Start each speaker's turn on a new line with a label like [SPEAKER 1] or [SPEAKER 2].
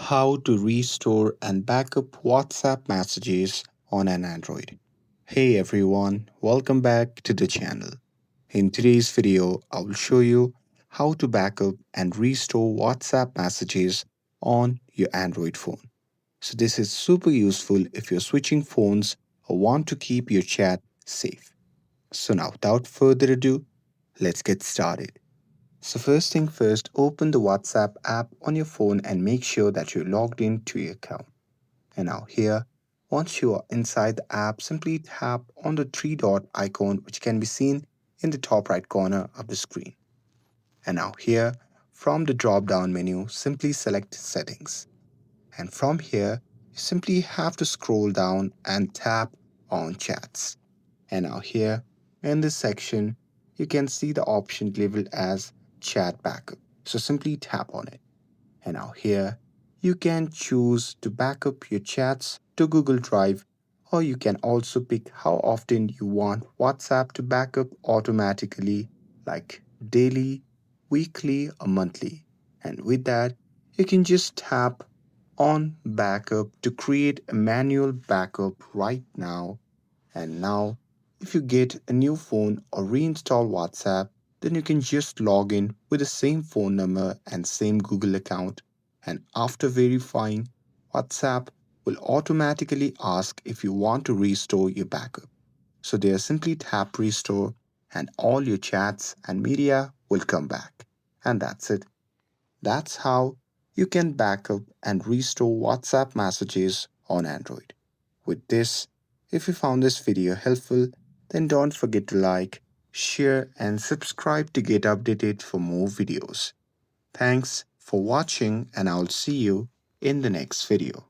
[SPEAKER 1] How to restore and backup WhatsApp messages on an Android. Hey everyone, welcome back to the channel. In today's video, I will show you how to backup and restore WhatsApp messages on your Android phone. So this is super useful if you're switching phones or want to keep your chat safe. So now without further ado, let's get started. So first thing first, open the WhatsApp app on your phone and make sure that you're logged into your account. And now here, once you are inside the app, simply tap on the three dot icon which can be seen in the top right corner of the screen. And now here, from the drop down menu, simply select settings. And from here, you simply have to scroll down and tap on chats. And now here in this section, you can see the option labeled as chat backup. So simply tap on it. And now here, you can choose to backup your chats to Google Drive, or you can also pick how often you want WhatsApp to backup automatically, like daily, weekly, or monthly. And with that, you can just tap on backup to create a manual backup right now. And now, if you get a new phone or reinstall WhatsApp, then you can just log in with the same phone number and same Google account. And after verifying, WhatsApp will automatically ask if you want to restore your backup. So there simply tap restore and all your chats and media will come back. And that's it. That's how you can backup and restore WhatsApp messages on Android. With this, if you found this video helpful, then don't forget to like, share, and subscribe to get updated for more videos. Thanks for watching, and I'll see you in the next video.